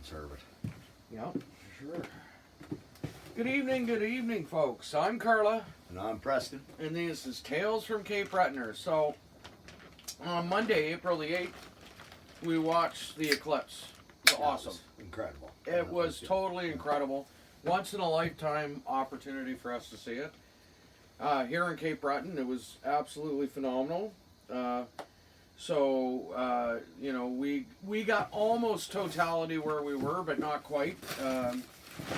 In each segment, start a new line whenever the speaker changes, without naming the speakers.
conserve it.
Yep, sure. Good evening, folks. I'm Carla.
And I'm Preston.
And this is Tales from Cape Breton. So, on Monday, April the 8th, we watched the eclipse. It was awesome.
Was incredible.
It was totally incredible. Once in a lifetime opportunity for us to see it. Here in Cape Breton, it was absolutely phenomenal. You know, we got almost totality where we were, but not quite.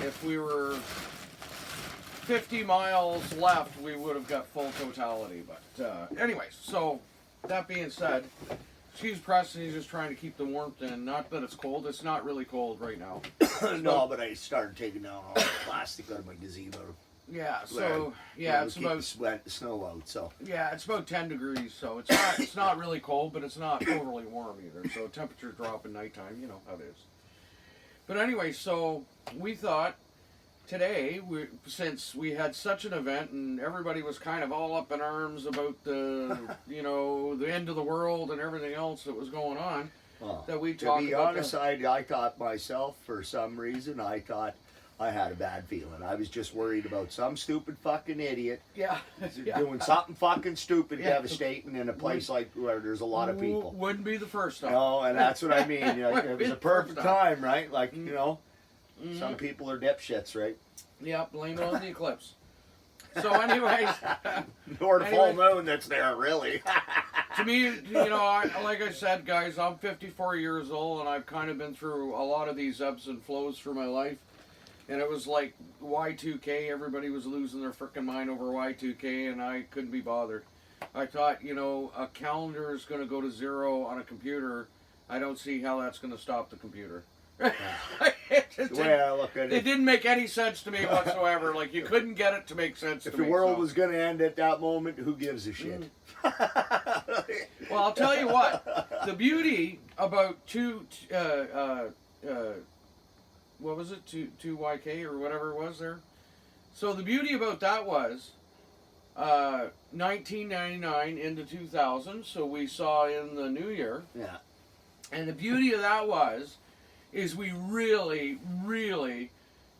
If we were 50 miles left, we would have got full totality. But anyways, so that being said, she's Preston. He's just trying to keep the warmth in. Not that it's cold. It's not really cold right now.
No, but I started taking down all the plastic out of my gazebo.
Yeah, so yeah, it's about
the snow out. So
yeah, it's about 10 degrees. So it's not really cold, but it's not overly warm either. So temperatures drop at nighttime. You know how it is. But anyway, so we thought today, since we had such an event and everybody was kind of all up in arms about the you know, the end of the world and everything else that was going on, that we talked about. To be honest,
I thought myself, for some reason, I thought I had a bad feeling. I was just worried about some stupid fucking idiot doing something fucking stupid, devastating in a place like where there's a lot of people.
Wouldn't be the first time.
No, and that's what I mean. You know, it was a perfect time, right? Like, you know, some people are dipshits, right?
Yeah, blame it on the eclipse. So anyways.
Or the full moon that's there, really.
To me, you know, like I said, guys, I'm 54 years old, and I've kind of been through a lot of these ebbs and flows through my life. And it was like Y2K, everybody was losing their frickin' mind over Y2K, and I couldn't be bothered. I thought, you know, a calendar is going to go to 0 on a computer. I don't see how that's going to stop the computer.
The way I look at it.
It didn't make any sense to me whatsoever. Like, you couldn't get it to make sense to me.
If the world was going to end at that moment, who gives a shit?
Well, I'll tell you what. The beauty about what was it, 2YK or whatever it was there? So the beauty about that was 1999 into 2000, so we saw in the new year.
Yeah.
And the beauty of that is we really, really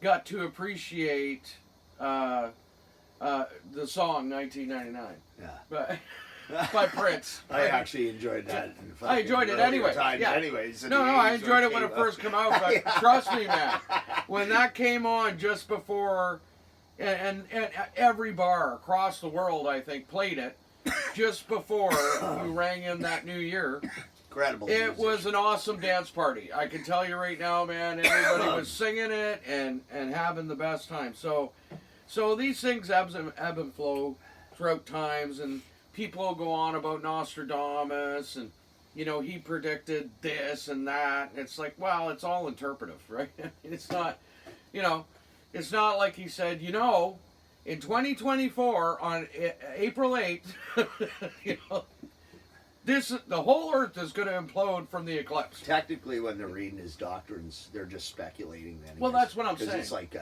got to appreciate the song 1999.
Yeah.
But by Prince.
I actually enjoyed that.
I enjoyed it anyway. Yeah.
Anyways.
No, I enjoyed it when it first came out, but trust me, man, when that came on just before, and every bar across the world, I think, played it just before we rang in that new year.
Incredible.
It was an awesome dance party. I can tell you right now, man, everybody was singing it and having the best time. So these things ebb and flow throughout times, and people will go on about Nostradamus, and, you know, he predicted this and that. It's like, well, it's all interpretive, right? It's not, you know, it's not like he said, you know, in 2024 on April 8th, you know, the whole earth is going to implode from the eclipse.
Technically, when they're reading his doctrines, they're just speculating. Then,
well, that's what I'm saying.
Because it's like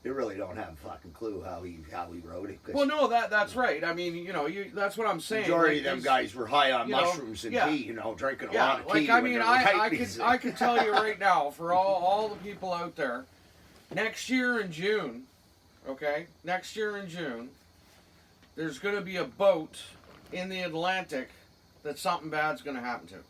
they really don't have a fucking clue how he wrote it.
Well, no, that's right. I mean, you know, that's what I'm saying.
Majority of them guys were high on mushrooms and tea, you know, drinking a lot of tea.
Like, I mean, I could tell you right now, for all the people out there, next year in June, okay, there's going to be a boat in the Atlantic that something bad's going to happen to.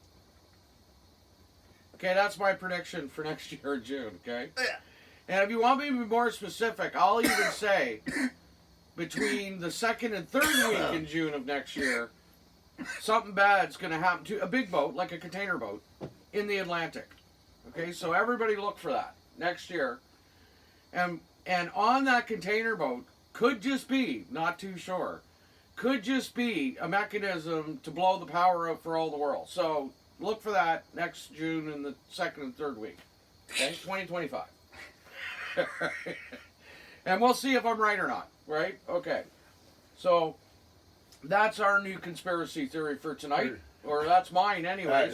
Okay, that's my prediction for next year in June, okay?
Yeah.
And if you want me to be more specific, I'll even say between the 2nd and 3rd week in June of next year, something bad's going to happen to a big boat, like a container boat, in the Atlantic. Okay, so everybody look for that next year. And on that container boat could just be, not too sure, could just be a mechanism to blow the power out for all the world. So look for that next June in the 2nd and 3rd week. Okay, 2025. And we'll see if I'm right or not, right? Okay. So that's our new conspiracy theory for tonight. Or that's mine anyway.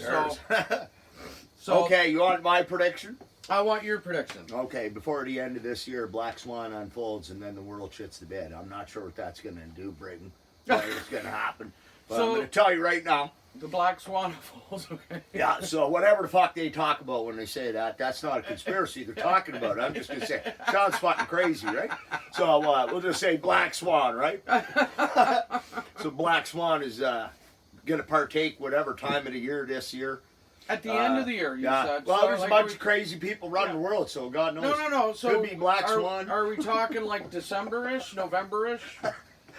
So
okay, you want my prediction?
I want your prediction.
Okay, before the end of this year, Black Swan unfolds and then the world shits the bed. I'm not sure what that's going to do, Britain. What it's going to happen. But I'm going to tell you right now,
The black swan falls. Okay.
Yeah, so whatever the fuck they talk about when they say that, that's not a conspiracy they're talking about. I'm just going to say, sounds fucking crazy, right? So we'll just say black swan, right? So black swan is going to partake whatever time of the year this year.
At the end of the year, you said.
Well,
so
there's a bunch of crazy people running the world, so God knows.
No. So
could be black swan.
Are we talking like December-ish, November-ish?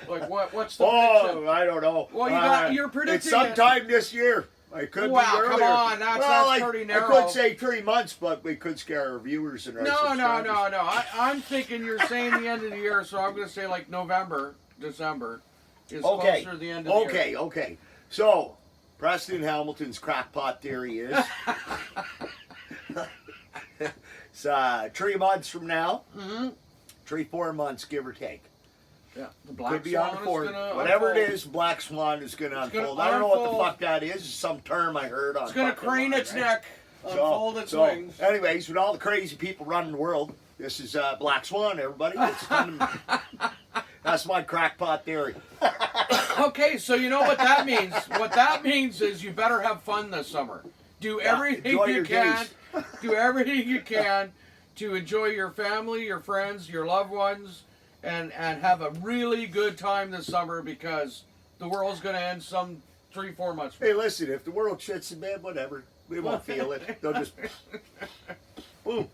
Like what's the
prediction? I don't know.
Well, you're predicting
it's sometime this year. I could be earlier.
Come on, that's pretty narrow.
I could say 3 months, but we could scare our viewers and our subscribers.
No. I'm thinking you're saying the end of the year, so I'm going to say like November, December is closer to the end of the year.
Okay. So, Preston Hamilton's crackpot theory is it's 3 months from now, 3-4 months, give or take.
Yeah, the black
could be
swan
on board.
Is gonna
whatever
unfold.
it is, black swan is going to unfold. I don't know what the fuck that is. It's some term I heard on.
It's going to crane its neck, unfold its wings.
Anyways, with all the crazy people running the world, this is black swan, everybody. It's that's my crackpot theory.
Okay, so you know what that means. What that means is you better have fun this summer. Do everything you can. Do everything you can to enjoy your family, your friends, your loved ones. And have a really good time this summer because the world's going to end some 3-4 months.
Hey, listen, if the world shits in bed, whatever, we won't feel it. They'll just boom.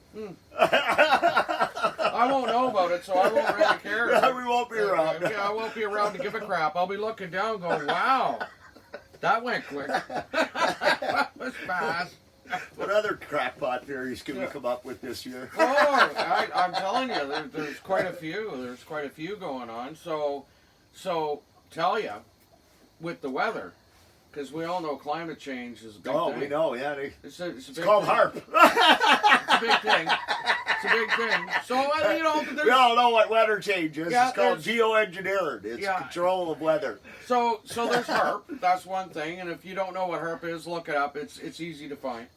I won't know about it, so I won't really care.
No, we won't be around.
Yeah, I won't be around to give a crap. I'll be looking down, going, "Wow, that went quick. That was fast."
What other crackpot theories can we come up with this year?
I'm telling you, there's quite a few. There's quite a few going on. So tell you, with the weather, because we all know climate change is a big thing.
Oh, we know, yeah.
It's
called HARP.
It's a big thing. It's a big thing. So, you know,
we all know what weather change is.
Yeah,
it's called geoengineering. It's control of weather.
So there's HARP. That's one thing. And if you don't know what HARP is, look it up. It's easy to find.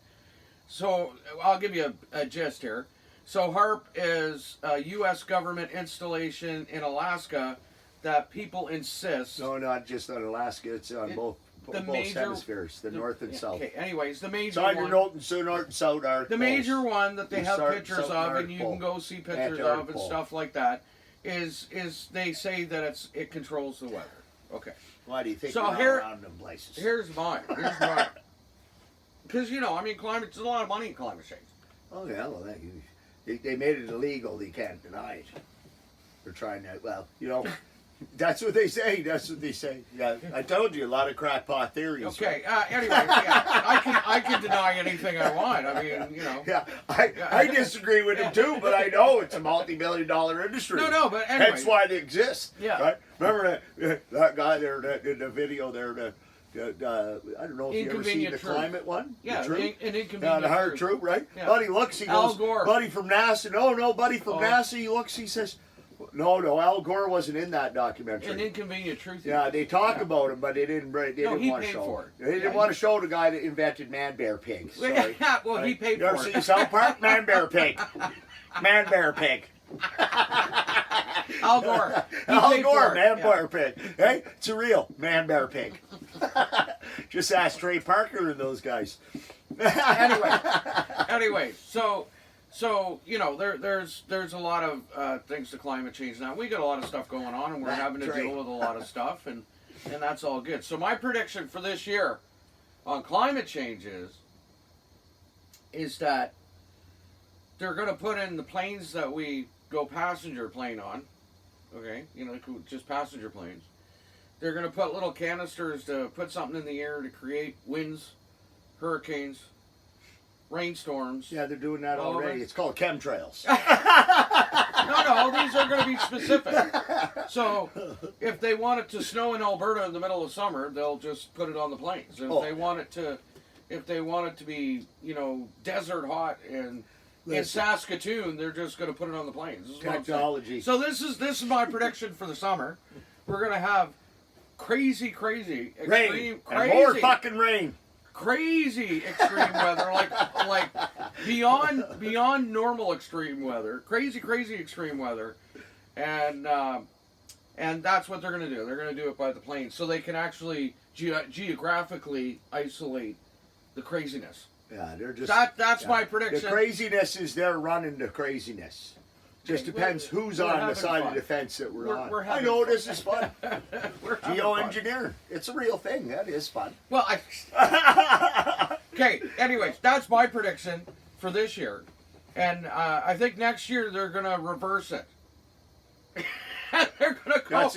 So I'll give you a gist here. So HARP is a U.S. government installation in Alaska that people insist.
No, not just on Alaska. It's on both hemispheres, the north and south.
Okay. Anyways, the major
one.
North
and South are
the major one that they have pictures of, and you
Pole.
can go see pictures of and stuff like that. Is they say that it controls the weather. Okay.
Why do you think
so
we're not around them places?
Here's mine. Because, you know, I mean, there's a lot of money in climate change.
Oh, yeah, well, they made it illegal. They can't deny it. They're trying to, well, you know, that's what they say. That's what they say. Yeah, I told you, a lot of crackpot theories.
Okay, anyway, yeah, I can deny anything I want. I mean, you know.
Yeah, I disagree with them, too, but I know it's a multi-million-dollar industry.
No, but anyway.
That's why they exist.
Yeah.
Right? Remember that guy there in the video there, I don't know if you ever seen the climate one.
Yeah,
an
inconvenient
the hard truth, right?
Yeah.
Buddy looks, he
Al
goes,
Gore.
Buddy from NASA. No, Buddy from NASA. He looks, he says, no, Al Gore wasn't in that documentary.
An inconvenient truth.
Yeah, they talk about him, but they didn't want to show.
For it.
They didn't want to show the guy that invented man-bear pig. Sorry.
Well, he paid
you
for
ever
it.
see South Park? Man-bear pig. Man-bear pig.
Al Gore.
Al Gore, man-bear pig. Hey, it's a real man-bear pig. Just ask Trey Parker and those guys.
Anyway, so you know, there's a lot of things to climate change now. We got a lot of stuff going on, and we're having to deal with a lot of stuff, and that's all good. So my prediction for this year on climate change is that they're going to put in the planes that we go passenger plane on. Okay, you know, just passenger planes. They're going to put little canisters to put something in the air to create winds, hurricanes, rainstorms.
Yeah, they're doing that already. It's called chemtrails.
No, these are going to be specific. So, if they want it to snow in Alberta in the middle of summer, they'll just put it on the planes. If they want it to be, you know, desert hot in Saskatoon, they're just going to put it on the planes. This is
technology.
So this is my prediction for the summer. We're going to have crazy, extreme,
rain. And more fucking rain.
Crazy extreme weather, like beyond normal extreme weather, crazy extreme weather, and And that's what they're going to do. They're going to do it by the plane, so they can actually geographically isolate the craziness.
Yeah, they're just...
That's my prediction.
The craziness is they're running the craziness. Just depends who's on the side of the fence that we're on. I know this is fun. Geoengineering. It's a real thing. That is fun.
Well, okay, anyways, that's my prediction for this year. And I think next year they're going to reverse it. They're going to go.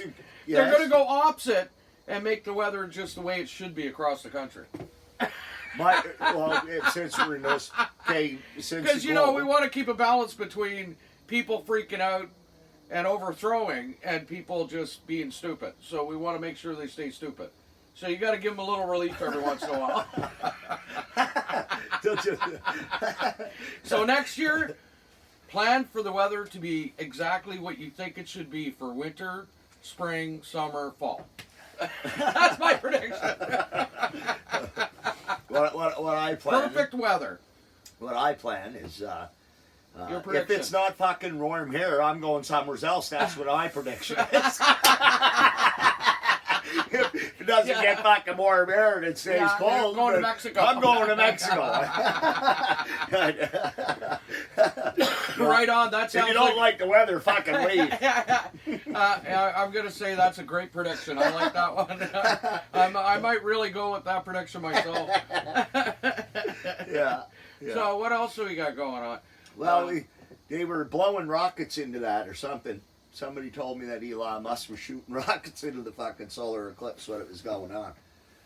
They're going to go opposite and make the weather just the way it should be across the country.
Since we're in this,
because you know we want to keep a balance between people freaking out and overthrowing and people just being stupid. So we want to make sure they stay stupid. So you got to give them a little relief every once in a while. So next year, plan for the weather to be exactly what you think it should be for winter, spring, summer, fall. That's my prediction.
What I plan.
Perfect weather.
What I plan is,
if
it's not fucking warm here, I'm going somewhere else. That's what my prediction is. If it doesn't get fucking warm here and it stays cold,
I'm going to Mexico.
I'm going to Mexico.
Right on. That sounds.
If you don't like the weather, fucking leave.
I'm going to say that's a great prediction. I like that one. I might really go with that prediction myself.
Yeah.
So what else do we got going on?
Well, they were blowing rockets into that or something. Somebody told me that Elon Musk was shooting rockets into the fucking solar eclipse when it was going on.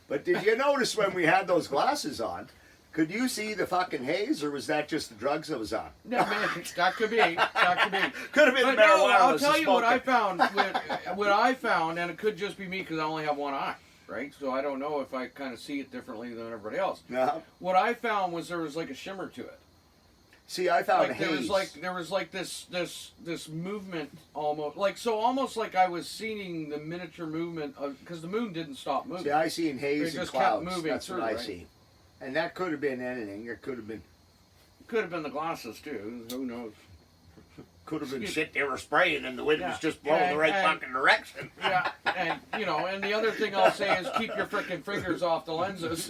But did you notice when we had those glasses on, could you see the fucking haze, or was that just the drugs that was on?
No, man, that could be. That could be.
Could have been
but
marijuana.
No, I'll tell you what I found. What I found, and it could just be me because I only have one eye, right? So I don't know if I kind of see it differently than everybody else.
Yeah.
What I found was there was like a shimmer to it.
See, I found
like
haze.
There was like this movement almost like I was seeing the miniature movement of, because the moon didn't stop moving.
See, I seen haze and clouds.
Kept moving
That's
through,
what I
right?
see. And that could have been anything. It could have been.
Could have been the glasses too. Who knows?
Could have been shit they were spraying and the wind was just blowing the right fucking direction.
Yeah, and you know, and the other thing I'll say is keep your freaking fingers off the lenses.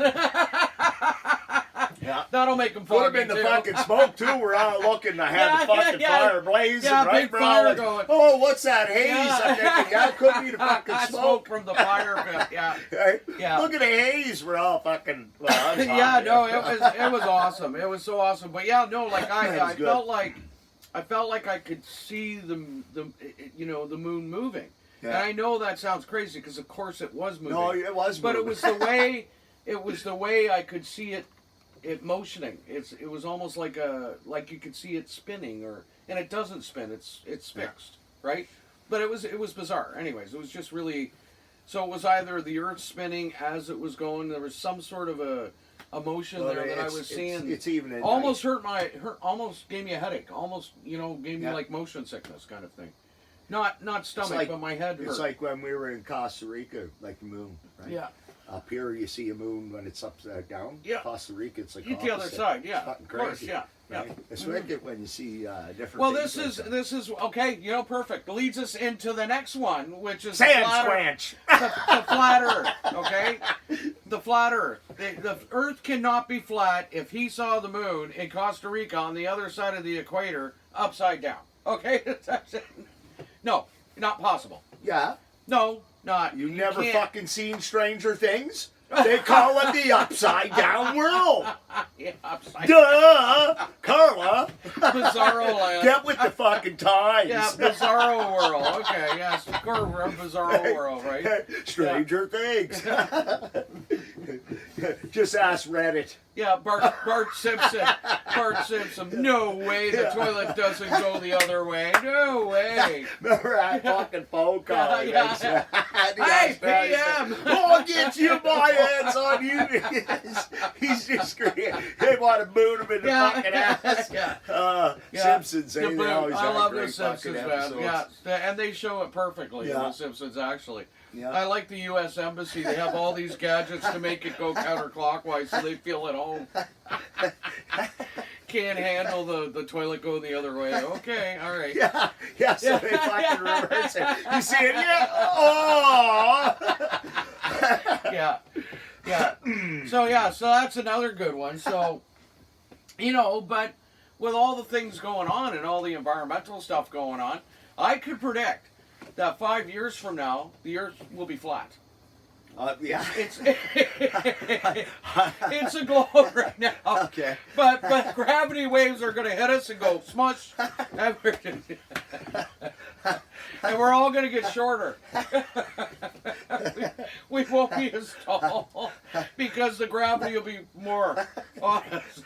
Yeah.
That'll make them
Could have been the fucking smoke too. We're all looking. I had the fucking fire blazing.
Yeah,
right?
big
We're
fire
all like,
going.
oh, what's that haze?
Yeah.
I'm thinking, yeah, it could be the fucking smoke.
From the fire pit. Yeah.
Right?
Yeah.
Look at the haze. We're all fucking. Well, I was
yeah,
hot,
no, it was awesome. It was so awesome. But yeah, no, like I felt like I could see the moon moving. Yeah. And I know that sounds crazy because of course it was moving.
No, it was moving.
But it was the way I could see it motioning. It was almost like you could see it spinning, and it doesn't spin. It's fixed, right? But it was bizarre. Anyways, it was just really. So it was either the Earth spinning as it was going. There was some sort of a motion there that I was seeing.
It's even
almost almost gave me a headache. Almost gave me like motion sickness kind of thing. Not stomach, but my head hurt.
It's like when we were in Costa Rica, like the moon, right?
Yeah.
Up here, you see a moon when it's upside down.
Yeah.
Costa Rica, it's like
the other side. Yeah.
It's fucking crazy.
Of course, yeah.
Right?
Yeah.
It's wicked when you see different.
Well,
things
this is okay. Perfect. Leads us into the next one, which is
Sand
squanch. The flat Earth. Okay. The flat Earth. The Earth cannot be flat if he saw the moon in Costa Rica on the other side of the equator upside down. Okay. No, not possible.
Yeah.
No, not.
You never fucking seen Stranger Things? They call it the upside down world.
Yeah, upside
Duh, Carla.
Bizarro land.
Get with the fucking times.
Yeah, Bizarro world. Okay, yes, we're Bizarro world, right?
Stranger Things. Just ask Reddit.
Yeah, Bart Simpson. Bart Simpson. No way, the toilet doesn't go the other way. No way.
Remember that fucking phone call?
Yeah. Hey, PM.
I'll get you my hands on you. He's just screaming. They want to boot him in the fucking ass. Simpsons, they always
I love
great
the Simpsons, man. Yeah, and they show it perfectly in the Simpsons, actually. Yeah. I like the U.S. Embassy. They have all these gadgets to make it go counterclockwise so they feel at home. can't handle the toilet going the other way. Okay, all right.
Yeah, so they fucking reverse it. You see it? Yeah. Oh.
Yeah. So that's another good one. So, but with all the things going on and all the environmental stuff going on, I could predict that 5 years from now, the Earth will be flat.
Yeah.
It's a globe right now.
Okay.
But gravity waves are going to hit us and go smush. And we're all going to get shorter. We won't be as tall because the gravity will be more on us.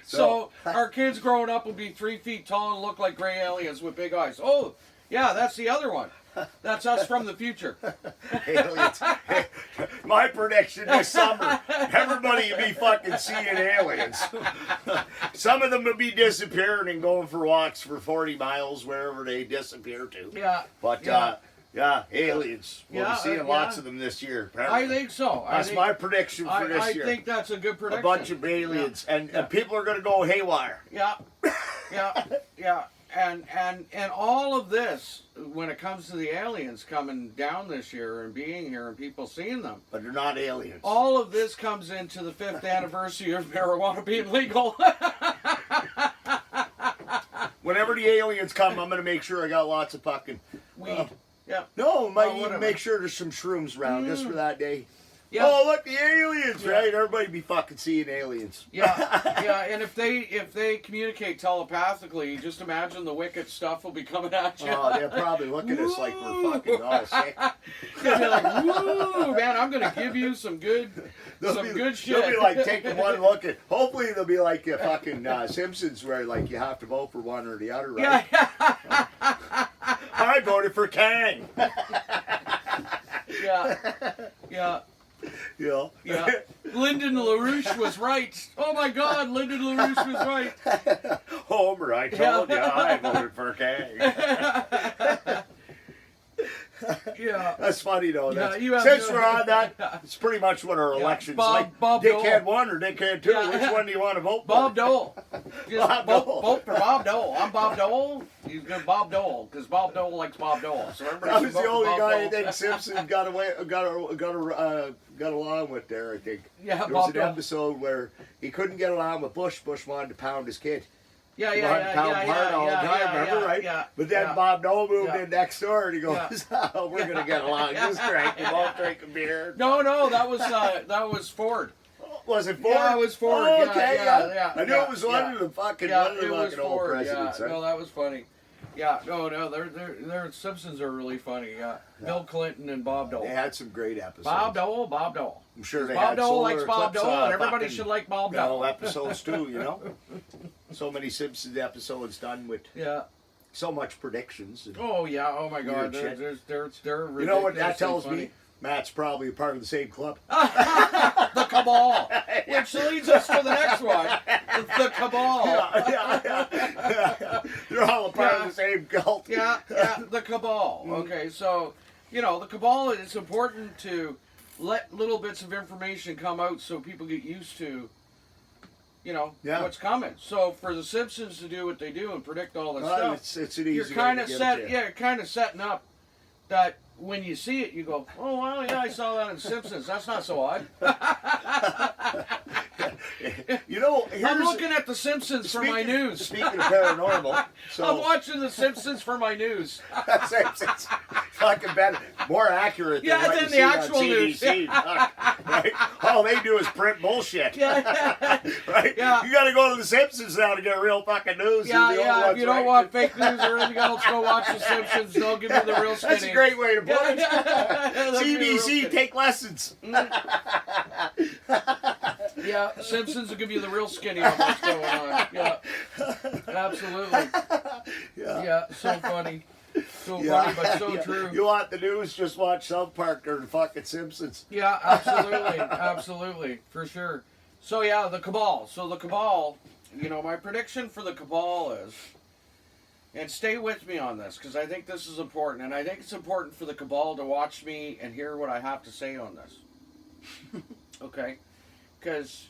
So our kids growing up will be 3 feet tall and look like gray aliens with big eyes. Oh, yeah, that's the other one. That's us from the future.
Aliens. My prediction this summer, everybody will be fucking seeing aliens. Some of them will be disappearing and going for walks for 40 miles wherever they disappear to.
Yeah.
But, aliens. We'll be seeing lots of them this year. Apparently.
I think so.
That's my prediction for this year.
I think that's a good prediction.
A bunch of aliens. And people are going to go haywire.
Yeah. And all of this, when it comes to the aliens coming down this year and being here and people seeing them.
But they're not aliens.
All of this comes into the 5th anniversary of marijuana being legal.
Whenever the aliens come, I'm going to make sure I got lots of fucking
weed.
No, might even make sure there's some shrooms around just for that day.
Yeah.
Oh, look, the aliens, right? Everybody be fucking seeing aliens.
Yeah, and if they communicate telepathically, just imagine the wicked stuff will be coming at you.
Oh, they'll probably look at us like we're fucking all sick.
They'll be like, woo, man, I'm going to give you some good shit.
They'll be like taking one look at, hopefully they'll be like fucking Simpsons where like you have to vote for one or the other, right?
Yeah.
I voted for Kang.
Yeah.
Yeah.
Lyndon LaRouche was right. Oh my God, Lyndon LaRouche was right.
Homer, I told you, I voted for Kang.
Yeah.
That's funny though.
Yeah,
since we're on that, it's pretty much what our elections like.
Bob
Dickhead
Dole.
1 or Dickhead 2.
Yeah.
Which one do you want to vote for?
Bob Dole. Just
Bob Dole.
vote for Bob Dole. I'm Bob Dole. He's good Bob Dole because Bob Dole likes Bob Dole. So everybody
I
should
was
vote
the
for
only
Bob
guy I
Dole.
think Simpson got along with there. I think.
Yeah,
there was
Bob
an
Dole.
episode where he couldn't get along with Bush. Bush wanted to pound his kid.
Yeah,
He wanted to pound hard all the time, remember, right?
Yeah,
but then Bob Dole moved in next door, and he goes,
Yeah.
"Oh, we're gonna get along. Just drink. We both drink a beer."
No, that was Ford.
Was it Ford?
Yeah, it was Ford.
Oh, okay,
yeah.
I knew it was one of the fucking old presidents.
Yeah. No, that was funny. Yeah, no, their Simpsons are really funny. Yeah. Bill Clinton and Bob Dole.
They had some great episodes.
Bob Dole.
I'm sure they
Bob
had
Dole likes
solar
Bob
eclipse,
Dole, and everybody should like Bob Dole.
Episodes too, you know. So many Simpsons episodes done with so much predictions. And
oh yeah! Oh my God! They're
you know what that tells me? Matt's probably a part of the same club.
The Cabal, which leads us to the next one. The Cabal.
Yeah. They're all a part of the same cult.
Yeah. The Cabal. Okay, so the Cabal. It's important to let little bits of information come out so people get used to. What's coming. So for the Simpsons to do what they do and predict all this stuff,
it's an easy
you're kind of you're kind of setting up that when you see it, you go, oh wow, yeah, I saw that in Simpsons. That's not so odd. I'm looking at the Simpsons for my news.
Speaking of paranormal,
I'm watching the Simpsons for my news.
Simpsons, fucking better, more accurate than what you
the
see
actual
on CDC.
news.
Right? All they do is print bullshit. Right?
Yeah.
You got to go to the Simpsons now to get real fucking news.
Yeah. If you don't want fake news or anything else, go watch the Simpsons. They'll give you the real skinny.
That's a great way to put it. CBC, take lessons.
Yeah, Simpsons will give you the real skinny on what's going on. Yeah, absolutely. Yeah, so funny. So funny, but so true.
You want the news, just watch South Park or the fucking Simpsons.
Yeah, absolutely, for sure. So yeah, the Cabal. So the Cabal, my prediction for the Cabal is, and stay with me on this, because I think this is important, and I think it's important for the Cabal to watch me and hear what I have to say on this. Okay? Because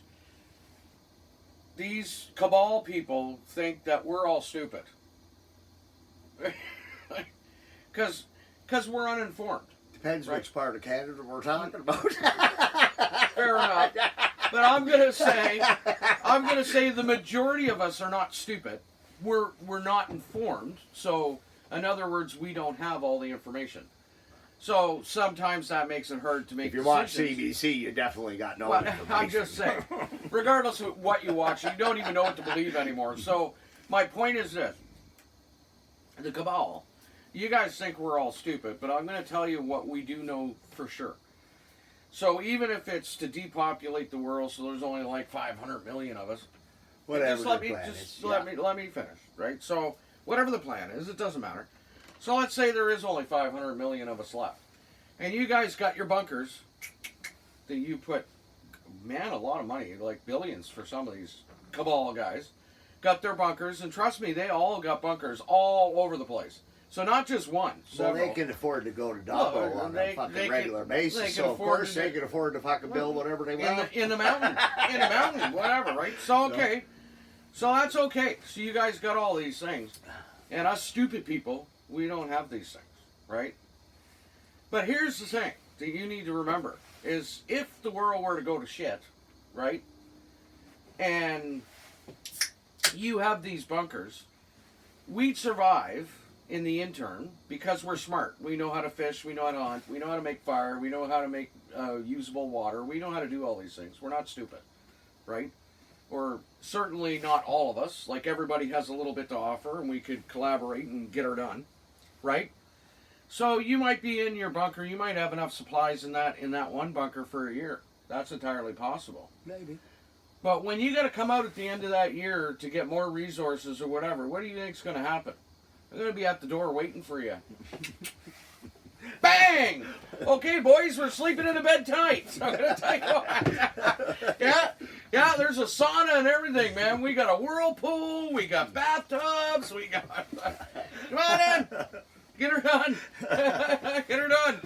these cabal people think that we're all stupid. Because we're uninformed.
Depends which part of Canada we're talking about.
Fair enough. But I'm gonna say the majority of us are not stupid. We're not informed. So in other words, we don't have all the information. So sometimes that makes it hard to make
decisions. If you watch CBC, you definitely got no information.
I'm just saying. Regardless of what you watch, you don't even know what to believe anymore. So my point is this. The cabal, you guys think we're all stupid, but I'm going to tell you what we do know for sure. So even if it's to depopulate the world, so there's only like 500 million of us.
Whatever
let me finish, right? So whatever the plan is, it doesn't matter. So let's say there is only 500 million of us left. And you guys got your bunkers that you put, man, a lot of money, like billions for some of these cabal guys, got their bunkers. And trust me, they all got bunkers all over the place. So not just one.
Well, they can afford to go to Doppo on a fucking regular basis. So of course they can afford to fucking build whatever they want.
In the mountain. In the mountain, whatever, right? So okay. So that's okay. So you guys got all these things. And us stupid people, we don't have these things, right? But here's the thing that you need to remember is if the world were to go to shit, right? And you have these bunkers, we'd survive in the interim because we're smart. We know how to fish, we know how to hunt, we know how to make fire, we know how to make usable water, we know how to do all these things. We're not stupid, right? Or certainly not all of us. Like everybody has a little bit to offer and we could collaborate and get her done. Right? So you might be in your bunker, you might have enough supplies in that one bunker for a year. That's entirely possible.
Maybe.
But when you got to come out at the end of that year to get more resources or whatever, what do you think's going to happen? They're going to be at the door waiting for you. Bang! Okay, boys, we're sleeping in a bed tonight. So I'm going to take off. Yeah, there's a sauna and everything, man. We got a whirlpool, we got bathtubs, we got... Come on in! Get her done! Get her done!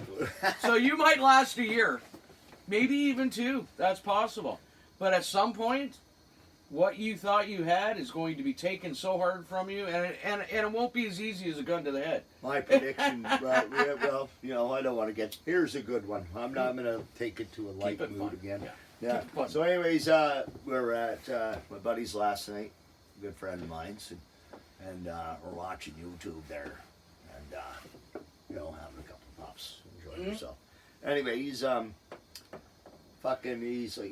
So you might last a year. Maybe even 2. That's possible. But at some point, what you thought you had is going to be taken so hard from you, and it won't be as easy as a gun to the head.
My prediction, well, you know, I don't want to get... Here's a good one. I'm going to take it to a light mood again. Yeah. So anyways, we're at my buddy's last night, a good friend of mine's, and we're watching YouTube there, and, you know, having a couple of puffs, enjoying yourself. Anyway, he's like,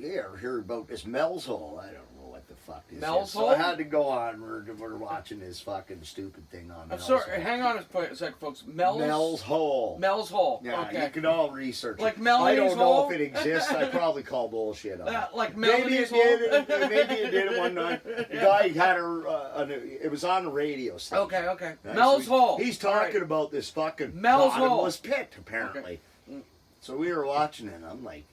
yeah, I heard about this Mel's Hole. I don't know what the fuck this
Mel's
is.
Hole?
So I had to go on. We're watching this fucking stupid thing on Mel's
Hole. Hang on a second, folks. Mel's
Hole.
Mel's Hole.
Yeah,
okay.
You can all research
like
it.
Melanie's
I don't know
Hole?
if it exists. I probably call bullshit on it.
Like
maybe
Melanie's
it
Hole?
did. Maybe it did one night. The guy had her. It was on the radio station.
Okay.
Right?
Mel's
So
Hole.
He's talking about this fucking
Mel's
bottomless
Hole.
pit, apparently.
Okay.
So we were watching it, and I'm like,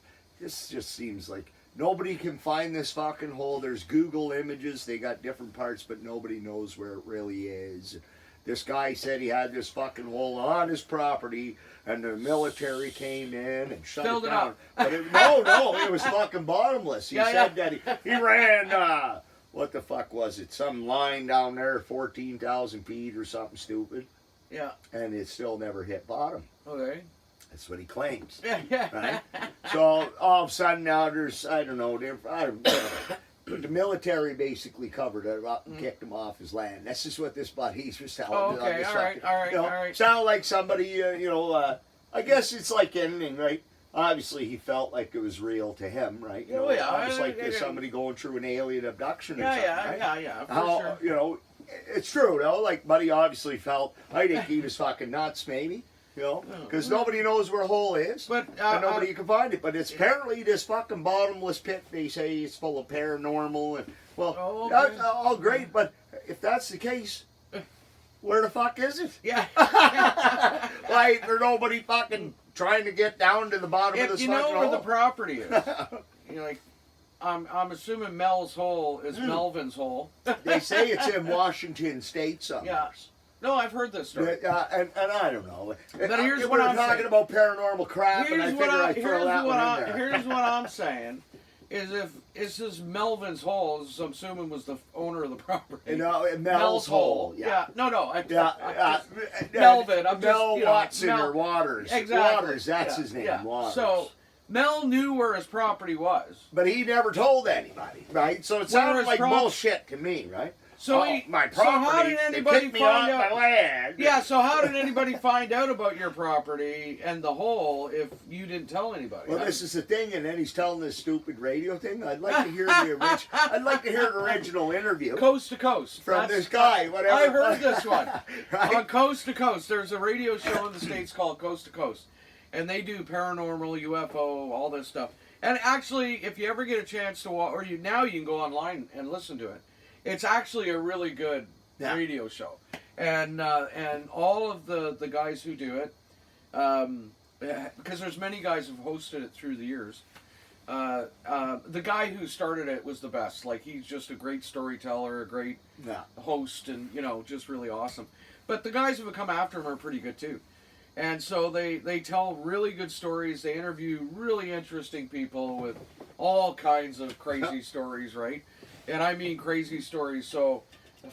this just seems like nobody can find this fucking hole. There's Google images. They got different parts, but nobody knows where it really is. This guy said he had this fucking hole on his property, and the military came in and shut
Filled
it
it
down.
up.
But it was fucking bottomless. He said that he ran, what the fuck was it? Some line down there, 14,000 feet or something stupid.
Yeah.
And it still never hit bottom.
Okay.
That's what he claims.
Yeah.
Right? So all of a sudden now there's, I don't know, but the military basically covered it up and kicked him off his land. This is what this buddy was telling me.
Oh, okay, all right.
Sound like somebody, I guess it's like anything, right? Obviously he felt like it was real to him, right? You know, it's like somebody going through an alien abduction or something, right?
Yeah, for sure.
You know, it's true, though. Like, buddy obviously felt, I think he was fucking nuts, maybe. You know, because nobody knows where a hole is,
but
and nobody can find it. But it's apparently this fucking bottomless pit. They say it's full of paranormal, and that's all great. But if that's the case, where the fuck is it?
Yeah,
like there's nobody fucking trying to get down to the bottom of this fucking hole.
You know where the property is. You're like, I'm assuming Mel's Hole is Melvin's Hole.
They say it's in Washington State somewhere.
Yeah. No, I've heard this story.
And I don't know.
But here's what
we're
I'm
talking
saying.
about paranormal crap, and I figure I'd throw that one in there.
Here's what I'm saying is if it's just Melvin's Hole, as I'm assuming was the owner of the property.
No, Mel's Hole. Yeah.
No.
Melvin.
I'm
Mel
just,
Watson
Mel,
or Waters.
Exactly.
Waters, that's his name.
Yeah.
Waters.
So Mel knew where his property was.
But he never told anybody, right? So it sounded like bullshit to me, right?
So
my property.
So how did anybody find out?
My land.
Yeah. So how did anybody find out about your property and the hole if you didn't tell anybody?
Well, this is the thing, and then he's telling this stupid radio thing. I'd like to hear the original interview.
Coast to Coast
from this guy. Whatever.
I heard this one
right?
on Coast to Coast. There's a radio show in the States called Coast to Coast, and they do paranormal, UFO, all this stuff. And actually, if you ever get a chance to watch, you can go online and listen to it. It's actually a really good radio show, and all of the guys who do it, because there's many guys who've hosted it through the years. The guy who started it was the best. Like, he's just a great storyteller, a great host, and just really awesome. But the guys who have come after him are pretty good too, and so they tell really good stories. They interview really interesting people with all kinds of crazy stories, right? And I mean crazy stories. So,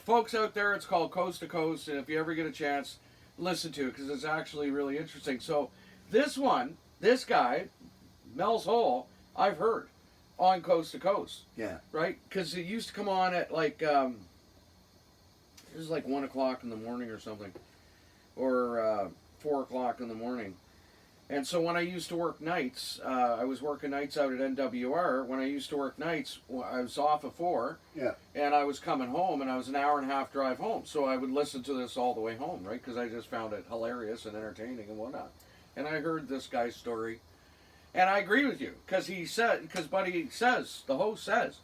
folks out there, it's called Coast to Coast, and if you ever get a chance, listen to it, because it's actually really interesting. So, this guy, Mel's Hole, I've heard on Coast to Coast.
Yeah. Right?
Because it used to come on at like, it was like 1 o'clock in the morning or something, or 4 o'clock in the morning. And so when I used to work nights, I was working nights out at NWR. When I used to work nights, I was off at 4, and I was coming home, and I was an hour and a half drive home. So I would listen to this all the way home, right? Because I just found it hilarious and entertaining and whatnot. And I heard this guy's story, and I agree with you, because Buddy says, the host says,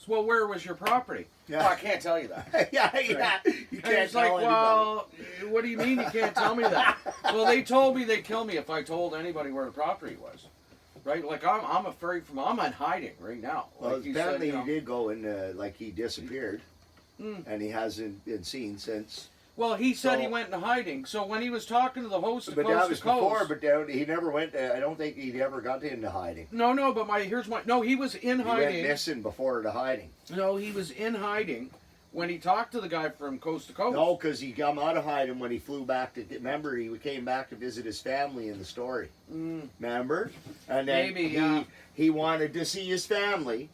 well, where was your property?
Yeah.
Well, I can't tell you that.
Yeah.
Right?
You can't tell anybody.
Well, what do you mean you can't tell me that? Well, they told me they'd kill me if I told anybody where the property was. Right? Like, I'm afraid I'm in hiding right now.
Well,
like
apparently he did go and, like, he disappeared. And he hasn't been seen since.
Well, he said he went into hiding. So when he was talking to the host of
Coast
to Coast...
before, but he never went, I don't think he ever got into hiding.
No, but he was in hiding.
He went missing before the hiding.
No, he was in hiding when he talked to the guy from Coast to Coast.
No, because he come out of hiding when he flew back to, remember, he came back to visit his family in the story. Remember? And then he wanted to see his family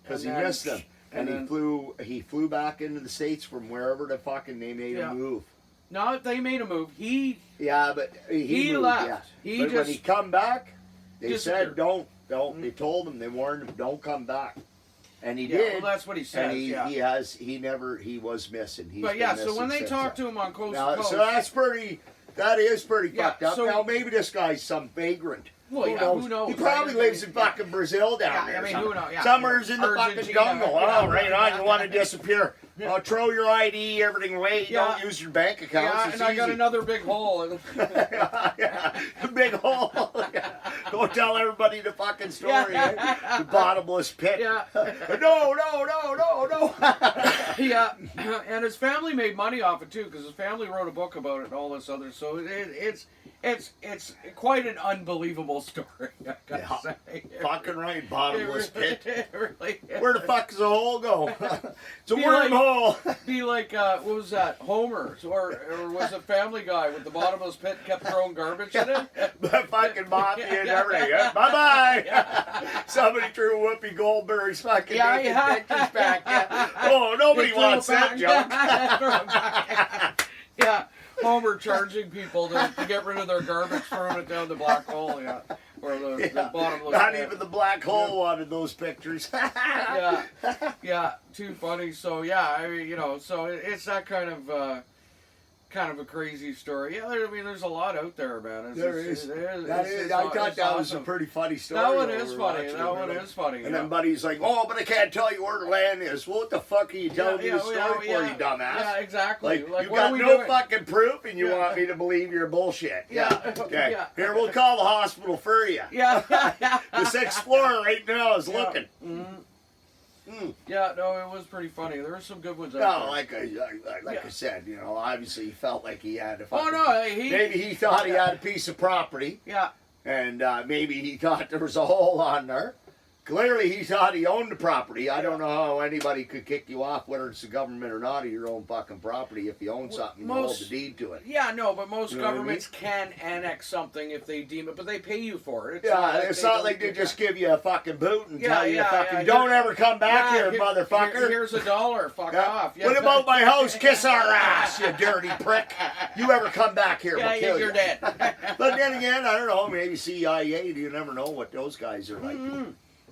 because he missed them. And he flew back into the States from wherever the fucking they made him move.
No, they made a move.
But he moved,
left.
Yeah. But when he come back, they said don't. They told him, they warned him, don't come back. And he did.
Well, that's what he said.
And he was missing.
So when they talked to him on Coast to Coast,
so that is pretty fucked up. Now maybe this guy's some vagrant.
Well, who knows?
He probably lives in fucking Brazil down there.
I mean, who knows?
Somewhere's in the fucking jungle. Right on. You want to disappear. Throw your ID, everything away. Don't use your bank accounts.
And I got another big hole.
Big hole. Don't tell everybody the fucking story. The bottomless pit. No.
And his family made money off it too, because his family wrote a book about it and all this other. So it's quite an unbelievable story. I gotta say.
Fucking right, bottomless pit.
It really is.
Where the fuck does the hole go? It's a wormhole.
Be like what was that? Homer, or was it Family Guy with the bottomless pit kept throwing garbage in it?
Fucking mafia and everything. Bye bye. Somebody threw Whoopi Goldberg's fucking naked pictures back. Oh, nobody wants that junk.
Homer charging people to get rid of their garbage, throwing it down the black hole. Or the bottomless
Not
pit.
even the black hole wanted those pictures.
Too funny. So I mean, so it's that kind of a crazy story. There's a lot out there, man.
I thought that was a pretty funny story.
That one is funny.
And then Buddy's like, oh, but I can't tell you where the land is. Well, what the fuck are you telling me the story for, you dumbass?
Yeah, exactly.
Like you got no fucking proof, and you want me to believe your bullshit. Okay. Here, we'll call the hospital for you. This explorer right now is looking.
Yeah, no, it was pretty funny. There were some good ones out there.
Like I said, obviously he felt like he had to maybe he thought he had a piece of property.
Yeah.
And maybe he thought there was a hole on there. Clearly, he thought he owned the property. I don't know how anybody could kick you off, whether it's the government or not, of your own fucking property. If you own something, you hold the deed to it.
Yeah, no, but most
You know
governments can annex something if they deem it, but they pay you for it.
It's not like they just give you a fucking boot and tell you fucking don't ever come back here, motherfucker.
Here's $1. Fuck off.
What about my house? Kiss our ass, you dirty prick. You ever come back here, we'll kill you.
You're dead.
But then again, I don't know, maybe CIA, you never know what those guys are like.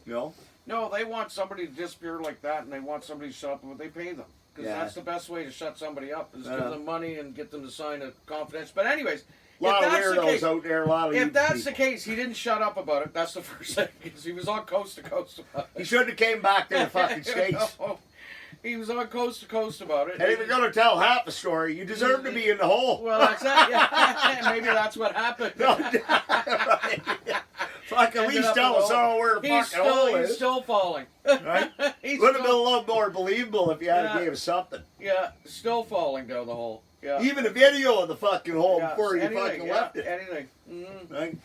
You know?
No, they want somebody to disappear like that, and they want somebody to shut up, but they pay them. Because that's the best way to shut somebody up, is give them money and get them to sign a confidential. But anyways,
a lot of weirdos out there, a lot of
if that's the case, he didn't shut up about it. That's the first thing, because he was on coast to coast about it.
He shouldn't have came back to the fucking States.
No, he was on coast to coast about it.
And if you're going to tell half the story, you deserve to be in the hole.
Well, that's that. Yeah. Maybe that's what happened.
Right. Fuck, at least tell us all where the fucking hole is.
He's still falling.
Right? Would have been a little more believable if you had gave us something.
Yeah, still falling down the hole. Yeah.
Even a video of the fucking hole before you fucking left it.
Anything. Mm-hmm.
Right?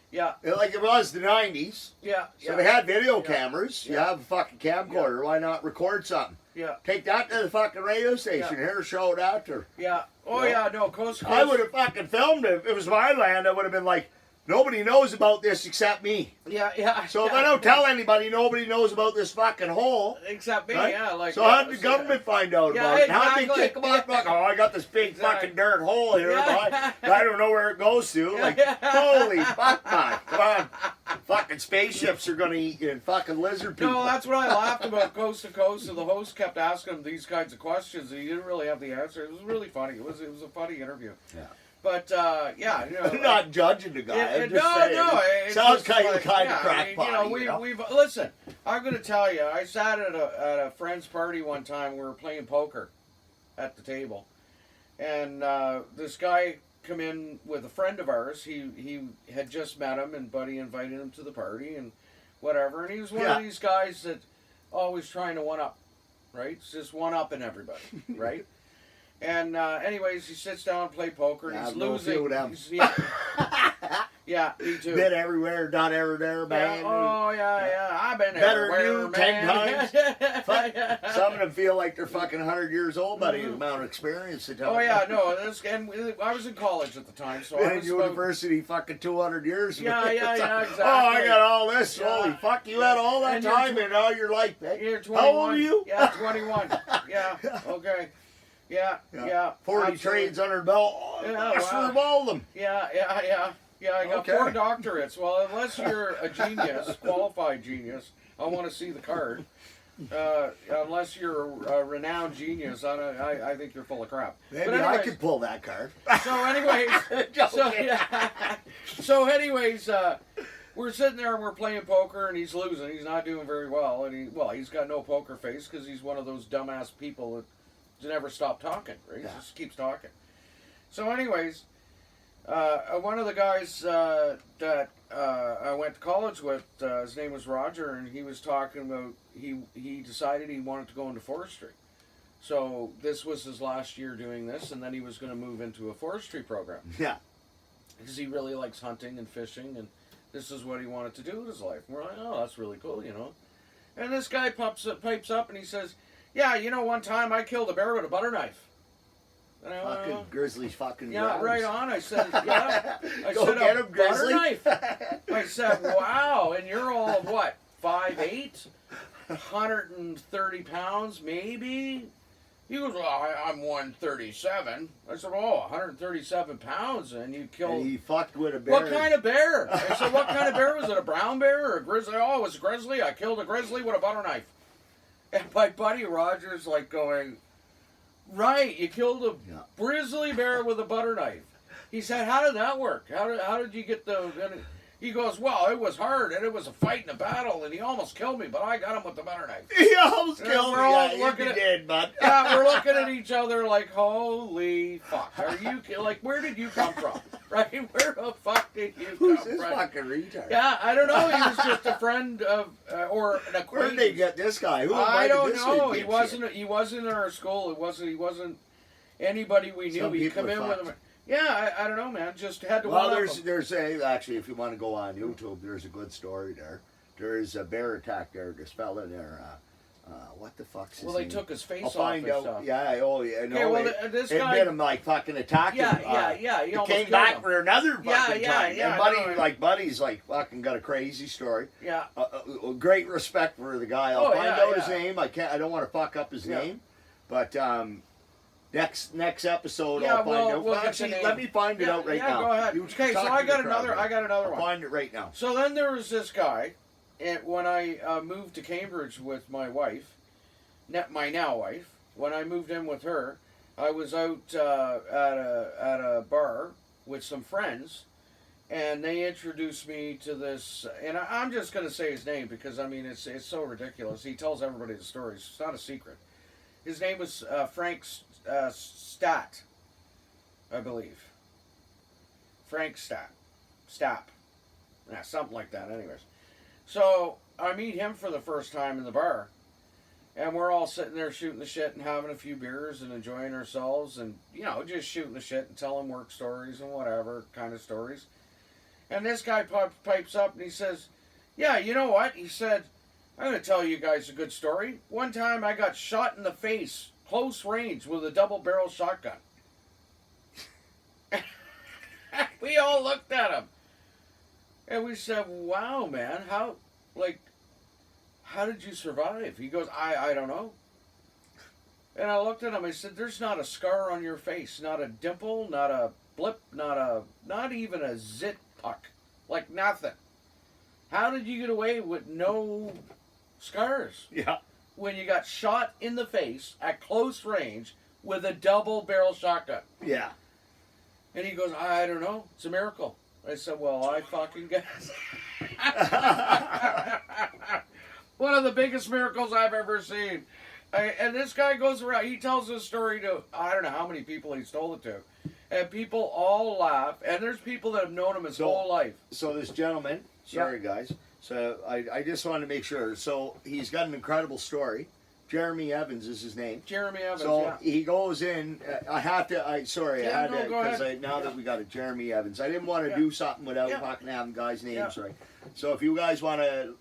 Yeah.
Like it was the 90s.
Yeah.
So they had video cameras. You have a fucking camcorder. Why not record something?
Yeah.
Take that to the fucking radio station. Here, show it after.
Yeah. Oh, yeah, no, coast to coast.
I would have fucking filmed it. If it was my land, I would have been like, nobody knows about this except me.
Yeah.
So if I don't tell anybody, nobody knows about this fucking hole.
Except me,
right?
yeah. Like,
so how did the government find out about it? How did they kick them off? Like, oh, I got this big fucking dirt hole here. I don't know where it goes to. Like, holy fuck, man. Come on. Fucking spaceships are going to eat you and fucking lizard people.
No, that's what I laughed about coast to coast. And the host kept asking him these kinds of questions, and he didn't really have the answer. It was really funny. It was a funny interview.
Yeah.
But, yeah, you know.
I'm not judging the guy. I'm just saying.
No.
Sounds kind of crackpot.
We've listen, I'm going to tell you, I sat at a friend's party one time. We were playing poker at the table. And this guy come in with a friend of ours. He had just met him, and Buddy invited him to the party and whatever. And he was one of these guys that always trying to one-up, right? It's just one-upping everybody, right? And anyways, he sits down and play poker, and he's losing. Yeah, me too.
Been everywhere, done everywhere, man.
Yeah. Oh, yeah. I've been
better
everywhere,
than you 10
man.
times. Some of them feel like they're fucking 100 years old by the amount of experience they tell.
Oh, yeah, no. And I was in college at the time, so I was
in university fucking 200 years.
Yeah, exactly.
Oh, I got all this. Yeah. Holy fuck, you had all that time in all your life, man.
You're 21.
How old are you?
Yeah, 21. Yeah, okay. Yeah.
40
absolutely.
trades under the belt. Wow. All of them.
Yeah, I got 4 doctorates. Well, unless you're a genius, qualified genius, I want to see the card. Unless you're a renowned genius, I think you're full of crap.
Maybe I could pull that card.
So anyways, we're sitting there and we're playing poker, and he's losing. He's not doing very well, and he's got no poker face because he's one of those dumbass people that never stop talking. Right? He just keeps talking. So anyways. One of the guys that I went to college with, his name was Roger, and he was talking about he decided he wanted to go into forestry. So this was his last year doing this, and then he was going to move into a forestry program.
Yeah.
Because he really likes hunting and fishing, and this is what he wanted to do with his life. And we're like, oh, that's really cool, you know. And this guy pipes up, and he says, yeah, you know, one time I killed a bear with a butter knife.
Fucking grizzly's fucking
yeah, right on. I said, yeah. I
Go
said,
get
a
him, grizzly.
butter knife. I said, wow. And you're all, what, 5'8"? 130 pounds, maybe? He goes, well, I'm 137. I said, oh, 137 pounds, and you killed...
And he fucked with a bear.
What kind of bear? I said, what kind of bear was it? A brown bear or a grizzly? Oh, it was a grizzly. I killed a grizzly with a butter knife. And my buddy Roger's like going... Right, you killed a grizzly bear with a butter knife. He said, how did that work? How did you get the... He goes, well, it was hard, and it was a fight and a battle, and he almost killed me, but I got him with the butter knife.
He almost killed me.
Yeah,
you did, bud.
Yeah, we're looking at each other like, holy fuck. Are you... Like, where did you come from? Right? Where the fuck did you come from?
Who's this fucking retard?
Yeah, I don't know. He was just a friend of... or an acquaintance.
Where did they get this guy? Who
I don't know. He
wasn't
in our school. He wasn't anybody we knew.
Some
He'd come in with him. Yeah, I don't know, man. Just had to.
Well, there's actually, if you want to go on YouTube, there's a good story there. there's a bear attack there. This fella there. What the fuck's his
Well, they
name?
took his face
I'll
off
find
and
out.
stuff.
Yeah, oh yeah. No,
Okay, well, this
it
guy
made him like fucking attack him.
Yeah. He
He
almost
came
killed
back
him.
for another fucking time.
Yeah.
And Buddy's like fucking got a crazy story.
Yeah.
Great respect for the guy. I'll find out his name. I don't want to fuck up his name, but next episode I'll find out.
We'll
Actually, let me find it out right now.
Go ahead. Okay, so I got another
I'll
one.
find it right now.
So then there was this guy, and when I moved to Cambridge with my wife, my now wife, when I moved in with her, I was out at a bar with some friends, and they introduced me to this, and I'm just going to say his name because, I mean, it's so ridiculous. He tells everybody the stories. It's not a secret. His name was Frank Stapp, I believe. Frank Stapp. Yeah, something like that, anyways. So I meet him for the first time in the bar. And we're all sitting there shooting the shit and having a few beers and enjoying ourselves and, you know, just shooting the shit and telling work stories and whatever kind of stories. And this guy pipes up and he says, yeah, you know what? He said, I'm going to tell you guys a good story. One time I got shot in the face, close range, with a double-barrel shotgun. We all looked at him. And we said, wow, man, how did you survive? He goes, I don't know. And I looked at him, I said, there's not a scar on your face, not a dimple, not a blip, not even a zit puck. Like nothing. How did you get away with no scars?
Yeah.
When you got shot in the face at close range with a double-barrel shotgun.
Yeah.
And he goes, I don't know. It's a miracle. I said, well, I fucking guess. One of the biggest miracles I've ever seen. And this guy goes around, he tells this story to, I don't know how many people he's told it to. And people all laugh. And there's people that have known him his whole life.
So this gentleman, sorry guys. So I just wanted to make sure. So he's got an incredible story. Jeremy Evans is his name.
Jeremy Evans,
so he goes in. I had to. Because now that we got it, Jeremy Evans. I didn't want to do something without fucking having guys' names right. So if you guys want to,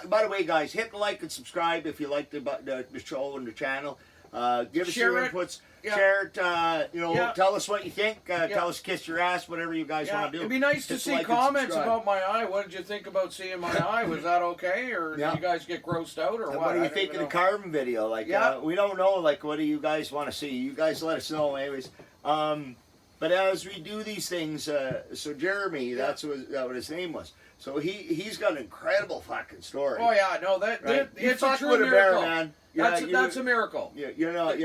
by the way, guys, hit the like and subscribe if you like the show and the channel. Give us your inputs. Share it. Tell us what you think. Tell us kiss your ass, whatever you guys want to do.
It'd be nice to see comments about my eye. What did you think about seeing my eye? Was that okay, or did you guys get grossed out, or what?
What do you think of the Carvin video? Like, we don't know. Like, what do you guys want to see? You guys let us know, anyways. But as we do these things, so Jeremy, that's what his name was. So he's got an incredible fucking story.
Oh yeah, no, it's a true miracle, man. That's a miracle.
You're not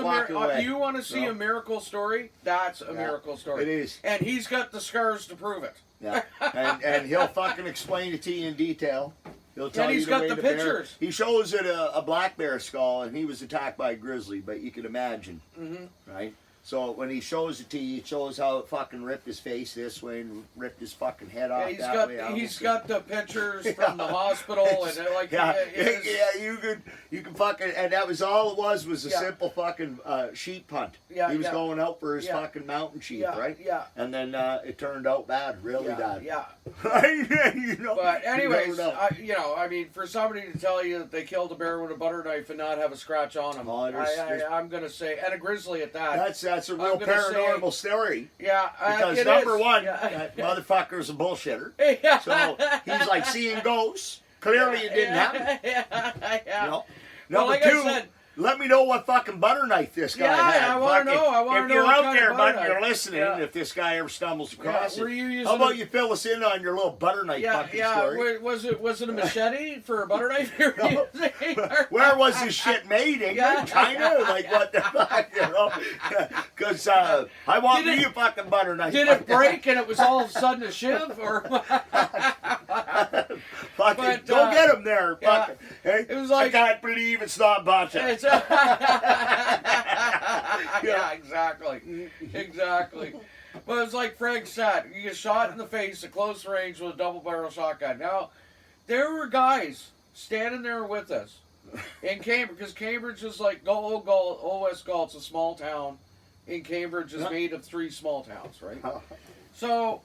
walking away.
You want to see a miracle story? That's a miracle story.
It is.
And he's got the scars to prove it.
Yeah. And he'll fucking explain it to you in detail. He'll tell you
he's got the pictures.
He shows it a black bear skull, and he was attacked by a grizzly, but you can imagine, right? So when he shows it to you, it shows how it fucking ripped his face this way and ripped his fucking head off that way.
He's got the pictures from the hospital and
you can fucking, and that was all it was a simple fucking sheep hunt. He was going out for his fucking mountain sheep, right?
Yeah.
And then it turned out bad, really bad.
Yeah.
Right?
But anyways, I mean, for somebody to tell you that they killed a bear with a butter knife and not have a scratch on them, I'm gonna say, and a grizzly at that.
That's a real paranormal story.
Yeah,
because number one, that motherfucker's a bullshitter. So he's like seeing ghosts. Clearly, it didn't happen. Number two, let me know what fucking butter knife this guy had.
I want to know.
If you're out there, bud, you're listening, if this guy ever stumbles across it, how about you fill us in on your little butter knife fucking story?
Was it a machete for a butter knife?
Where was this shit made? England? China? Like, what the fuck, Because I want me a fucking butter knife.
Did it break and it was all of a sudden a shiv? Or
fucking, go get him there. Fucking, hey?
It was like,
I can't believe it's not Bacha.
Yeah, exactly. But it's like Frank said, you get shot in the face at close range with a double-barrel shotgun. Now, there were guys standing there with us in Cambridge, because Cambridge is like Old West Galt, it's a small town. In Cambridge is made of 3 small towns, right? So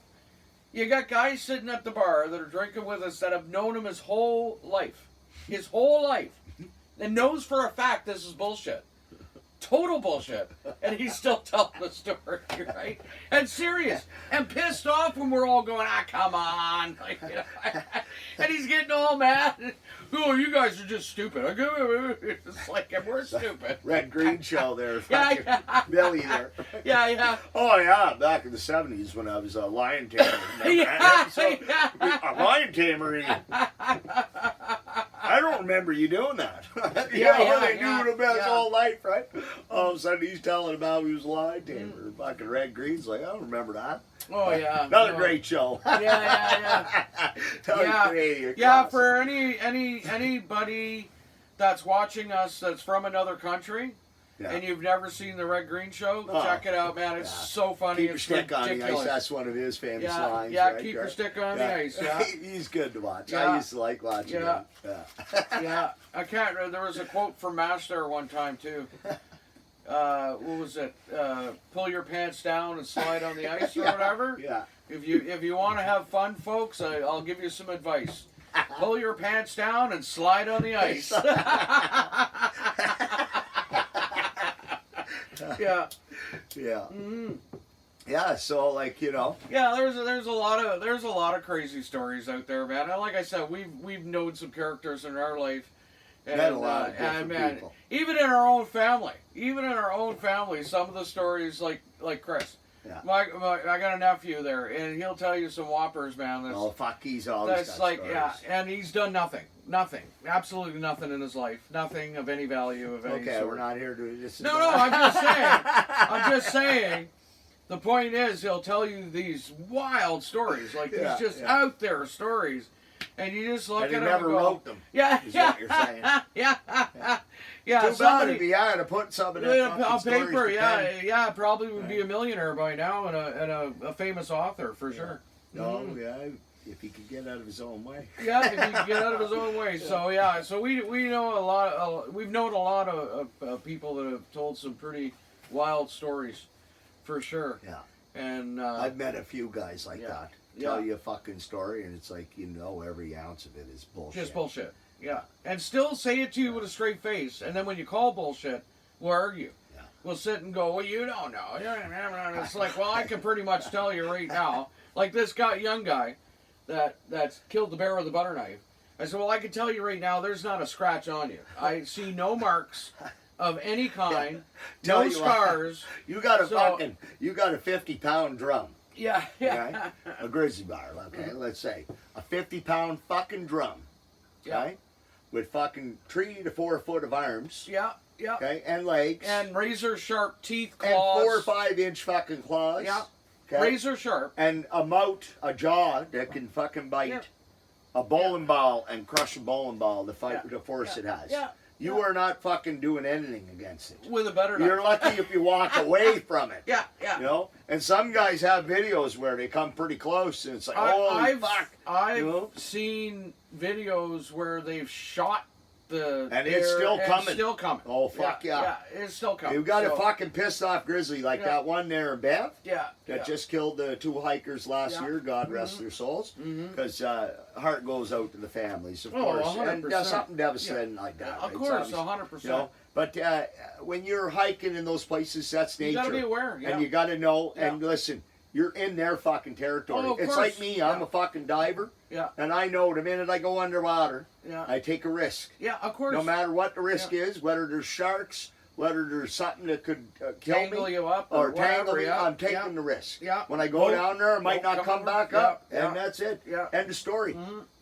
You got guys sitting at the bar that are drinking with us that have known him his whole life. His whole life. And knows for a fact this is bullshit. Total bullshit. And he's still telling the story, right? And serious. And pissed off when we're all going, come on. Like, you know, and he's getting all mad. Oh, you guys are just stupid. It's like, we're stupid.
Red Green show there.
Yeah.
Billy there.
Yeah.
Oh, yeah. Back in the 70s when I was a lion tamer. A lion tamer. I don't remember you doing that. They knew him his whole life, right? All of a sudden he's telling about he was a lion tamer. Fucking Red Green's like, I don't remember that.
Oh yeah.
Another great show.
Yeah. For anybody that's watching us that's from another country. Yeah. And you've never seen the Red Green show? Check it out, man. It's so funny.
Keep your stick on the ice. That's one of his famous lines.
Yeah,
right?
Keep your stick on the ice. Yeah.
He's good to watch. I used to like watching him.
Yeah. I can't. There was a quote from Master one time too. What was it? Pull your pants down and slide on the ice or whatever.
Yeah.
If you want to have fun, folks, I'll give you some advice. Pull your pants down and slide on the ice. Yeah.
Mm-hmm. Yeah, so like, you know.
Yeah, there's a lot of crazy stories out there, man. And like I said, we've known some characters in our life. And
a lot of different people.
Even in our own family, some of the stories like Chris.
Yeah.
I got a nephew there, and he'll tell you some whoppers, man.
He's always
that's
got
like
stories.
Yeah, and he's done nothing, absolutely nothing in his life, nothing of any value of any sort.
We're not here to this.
No, I'm just saying. The point is, he'll tell you these wild stories, like these just out there stories, and you just look at him.
And he never wrote them.
Yeah,
is what you're saying.
Yeah.
Too bad it'd be to put some of that
on paper.
Yeah,
probably would be a millionaire by now and a famous author for sure.
If he could get out of his own way.
Yeah, if he could get out of his own way. So we know a lot. We've known a lot of people that have told some pretty wild stories, for sure.
Yeah.
And
I've met a few guys like that. Tell you a fucking story, and it's like, every ounce of it is bullshit.
Just bullshit. Yeah. And still say it to you with a straight face, and then when you call bullshit, we'll argue. Yeah. We'll sit and go, well, you don't know. It's like, well, I can pretty much tell you right now. Like this young guy that's killed the bear with a butter knife. I said, well, I can tell you right now, there's not a scratch on you. I see no marks of any kind, no scars.
You got a 50-pound drum.
Yeah.
Okay? A grizzly bear, okay, let's say. A 50-pound fucking drum. Okay? With fucking 3 to 4 foot of arms.
Yeah.
Okay, and legs.
And razor sharp teeth, claws.
And 4 or 5 inch fucking claws.
Yeah.
Okay?
Razor sharp.
And a jaw that can fucking bite a bowling ball and crush a bowling ball to fight with the force it has.
Yeah.
You are not fucking doing anything against it.
With a better knife.
You're lucky if you walk away from it.
Yeah.
And some guys have videos where they come pretty close and it's like, holy fuck.
I've seen videos where they've shot the
and it's still coming.
It's still coming.
Oh, fuck yeah.
It's still coming.
You've got a fucking pissed off grizzly like that one there in Banff.
That
just killed the 2 hikers last year. God rest their souls. Because heart goes out to the families, of course.
100%.
And something devastating like that.
Of course, 100%.
But when you're hiking in those places, that's nature.
You gotta be aware.
And you gotta know. And listen, you're in their fucking territory. It's like me. I'm a fucking diver.
Yeah.
And I know the minute I go underwater, I take a risk.
Yeah, of course.
No matter what the risk is, whether there's sharks, whether there's something that could kill
tangle
me
you up
or tangle
whatever,
me, I'm taking the risk.
Yeah.
When I go down there, I might not come back up, and that's it.
Yeah.
End of story.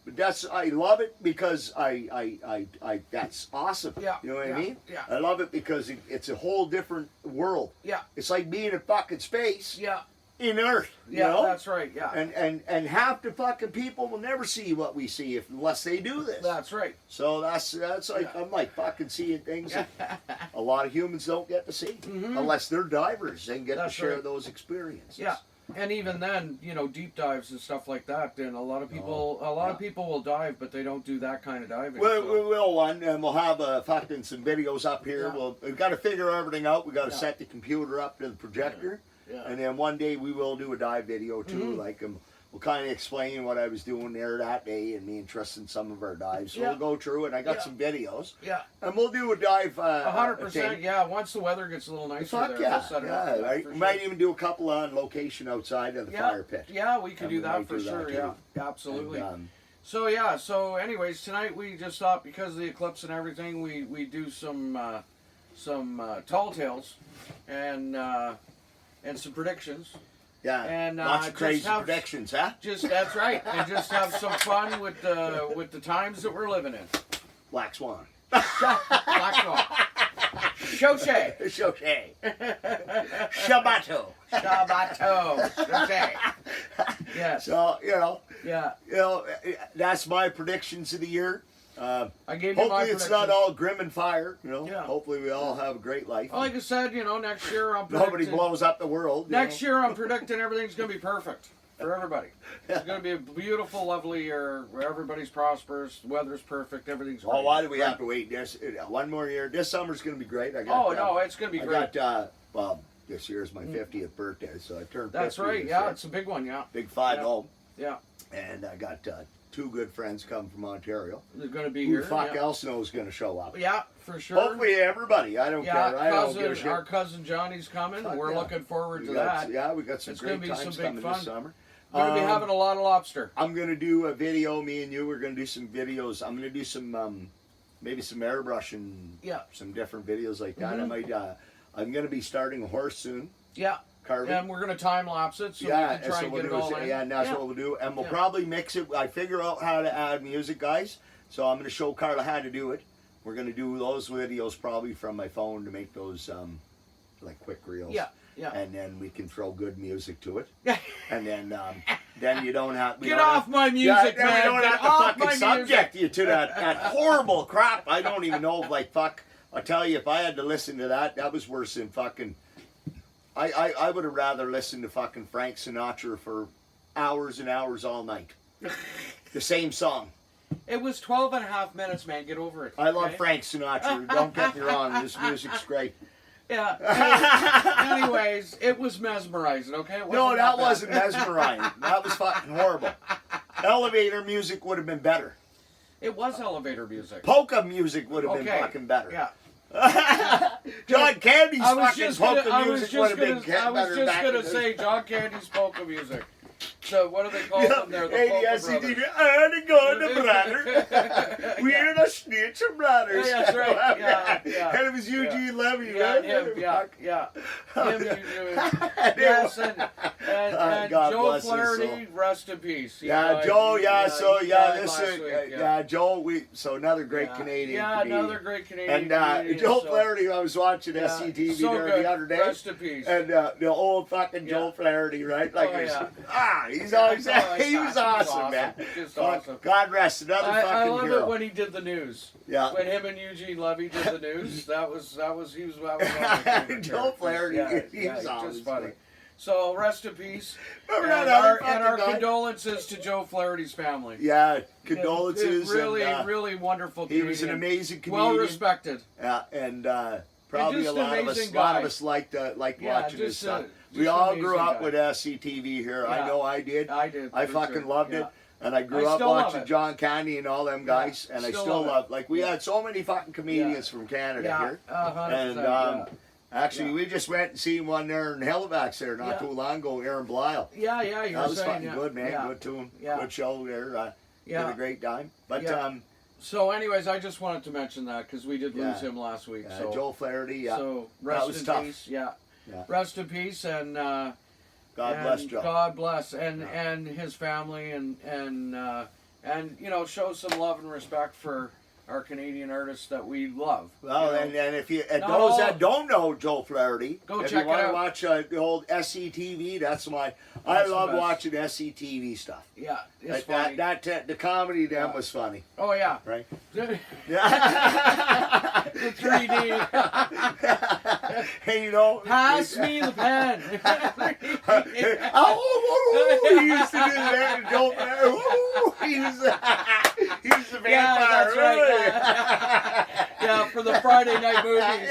But I love it because that's awesome.
Yeah.
You know what I mean?
Yeah.
I love it because it's a whole different world.
Yeah.
It's like being in fucking space.
Yeah.
In Earth, you
yeah,
know?
That's right. Yeah,
and half the fucking people will never see what we see unless they do this.
That's right.
So that's like I'm like fucking seeing things that a lot of humans don't get to see unless they're divers and get to share those experiences.
Yeah, and even then, deep dives and stuff like that. Then a lot of people, people will dive, but they don't do that kind of diving.
We will one, and we'll have fucking some videos up here.
Yeah.
We've got to figure everything out. We got to set the computer up to the projector.
Yeah.
And then one day we will do a dive video too, like we'll kind of explain what I was doing there that day and me interested in some of our dives. So
Yeah.
we'll go through, and I got some videos.
Yeah.
And we'll do a dive.
100%. Yeah. Once the weather gets a little nicer
Fuck
there,
yeah.
we'll set it up.
Right?
For
We
sure.
might even do a couple on location outside of the fire pit.
Yeah, we could
And
do
we
that
might
for
do that
sure.
too.
Yeah. Absolutely.
And,
So anyways, tonight we just thought because of the eclipse and everything, we do some tall tales and some predictions.
yeah.
And
Lots of crazy
just have,
predictions, huh?
That's right, and just have some fun with the times that we're living in.
Black Swan.
Black Swan. Shoshay.
Shoshay. Shabato.
Shabato. Shoshay. Yes.
So,
Yeah.
That's my predictions of the year.
I gave you my
Hopefully it's not
predictions.
all grim and fire,
Yeah.
Hopefully we all have a great life.
Well, like I said, next year I'm
Nobody
predicting.
blows up the world.
Next year I'm predicting everything's going to be perfect for everybody. It's going to be a beautiful, lovely year where everybody's prosperous, the weather's perfect, everything's great.
Oh, why do we have to wait one more year? This summer's going to be great.
No, it's going to be great.
This year's my 50th birthday, so I turned 50.
That's right.
this
Yeah,
year.
it's a big one. Yeah.
Big 5-0.
Yeah.
And I got two good friends come from Ontario.
They're going to be
Who
here.
the fuck
yeah.
else knows going to show up?
Yeah, for sure.
Hopefully everybody. I don't care. I don't give a shit.
Our cousin Johnny's coming.
Fuck
We're
yeah.
looking forward to
We got-
that.
Yeah, we got some
It's gonna
great
be
times
some big
coming
fun.
this summer.
We're going to be having a lot of lobster.
I'm going to do a video, me and you, we're going to do some videos. I'm going to do some, maybe some airbrush and
Yeah.
some different videos like that.
Mhm.
I'm going to be starting a horse soon,
Yeah.
carving.
And we're going to time lapse it so we
Yeah,
can try and
we'll
get it
do
all in.
yeah, and that's what we'll do. And we'll probably mix it. I figure out how to add music, guys. So I'm going to show Carla how to do it. We're going to do those videos probably from my phone to make those like quick reels.
Yeah. Yeah.
And then we can throw good music to it. And then you don't have
Get off my music,
then
man.
we don't
Get
have to
off
fucking
my
subject
music.
you to that horrible crap. I don't even know, like, fuck. I tell you, if I had to listen to that was worse than fucking. I would have rather listened to fucking Frank Sinatra for hours and hours all night. The same song.
It was 12 and a half minutes, man. Get over it.
I love
okay?
Frank Sinatra. Don't get me wrong. This music's great.
Yeah. Anyways, it was mesmerizing, okay? It
No,
wasn't
that
bad.
wasn't mesmerizing. That was fucking horrible. Elevator music would have been better.
It was elevator music.
Polka music would have been
Okay.
fucking better.
Yeah.
John Candy's
I was
fucking
just gonna,
polka music would have been better.
I was just
back
gonna
in the-
say John Candy's polka music. So what do they call them there? The polka
ADSCTV,
brothers.
and the brother. We're the Schnitzer brothers.
Yeah, that's right. Yeah.
And it was Eugene Levy,
Yeah,
right?
him, yeah. Him, yes, and
God
Joe
bless his
Flaherty,
soul.
rest in peace. He
Yeah,
died-
Joe.
he
Yeah,
died-
so
he
yeah,
died
this
last
is
week,
Joe. So another great
Yeah.
Canadian.
Yeah,
comedian.
another great Canadian.
And
comedian,
Joe
so-
Flaherty, I was watching
Yeah,
SCTV
so
there
good.
the other day.
Rest in peace.
And the old fucking Joe Flaherty, right? Like, he's always, he was awesome, man.
Just
Fuck,
awesome.
God rest another
I
fucking
love
hero.
it when he did the news.
Yeah.
When him and Eugene Levy did the news, that was one of my favorite
Joe Flaherty,
characters.
he was
just
always
funny.
funny.
So rest in peace.
Remember
and
that other
and our
fucking guy?
condolences to Joe Flaherty's family.
Yeah, condolences.
Really,
and,
really wonderful.
he was an
comedian.
amazing comedian.
Well respected.
Yeah, and probably
just
a lot
an
of us,
amazing
lot of
guy.
us liked
Yeah,
watching his
just
stuff.
just
We
an
all grew
amazing
up
guy.
with SCTV here. I
Yeah.
know I did.
I did.
I
for
fucking
sure.
loved
Yeah.
it. And I grew
I
up
still love
watching
it.
John Candy and all them guys, and I
Still
still
love it.
love. Like we had so many fucking comedians from Canada
Yeah,
here,
100%.
and actually
Yeah.
we just went and seen one there in Halifax there not
Yeah.
too long ago. Aaron Blyle.
Yeah, you
That
were
was
saying,
fucking good, man.
Yeah.
Good tune.
Yeah.
Good show there. Had
Yeah.
a great time. But
Yeah. So, anyways, I just wanted to mention that because we did lose him last week. So
Joe Flaherty. Yeah.
So rest
was
in
tough.
peace. Yeah.
Yeah.
Rest in peace, and
God bless Joe.
God bless, and his family, and show some love and respect for our Canadian artists that we love.
Well,
you know.
and if you
Not
those
all-
that don't know Joe Flaherty,
Go
if
check
you want
it
to
out.
watch the old SCTV, that's my. I
That's the
love
best.
watching SCTV stuff.
Yeah, it's funny.
The comedy then was funny,
Oh yeah.
right?
The
Yeah.
3D.
Hey, you know.
Pass me the pen.
Oh, he used to do that. Joe Flaherty. He was the vampire.
Yeah, that's right.
really.
Yeah, for the Friday night movies.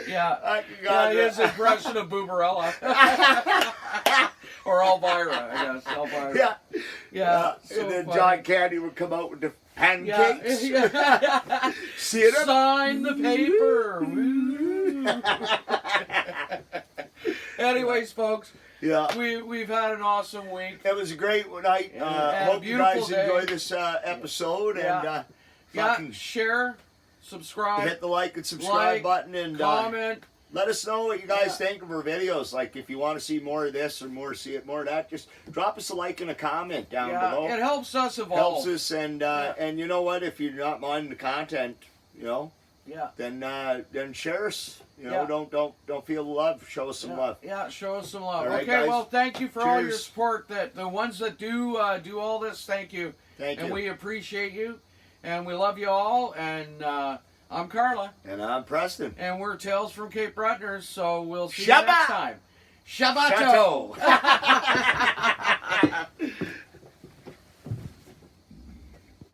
Yeah.
I can
Yeah, his impression of Booberella. Or Elvira, I guess. Elvira.
Yeah.
Yeah. So
and then
funny.
John Candy would come out with the pancakes.
Yeah.
See it?
Sign the paper. Woo. Anyways, folks,
Yeah.
we've had an awesome week.
It was a great night.
And a
Hope you guys
beautiful day.
enjoy this episode.
Yeah.
And
Yeah, share, subscribe,
hit the like and subscribe button. And
comment.
let us know what you guys think of our videos. Like if you want to see more of this or see more of that, just drop us a like and a comment down below.
It helps us evolve.
Helps us, and you know what? If you're not minding the content, then share us. Don't feel the love. Show us some love.
Yeah, show us some love.
All right,
okay,
guys.
well, thank you for all your
Cheers.
support. That the ones that do all this, thank you.
Thank you.
And we appreciate you, and we love you all. And I'm Carla,
And I'm Preston.
and we're Tales from Cape Bretoners. So we'll see
Shabbat!
you next time. Shabbato.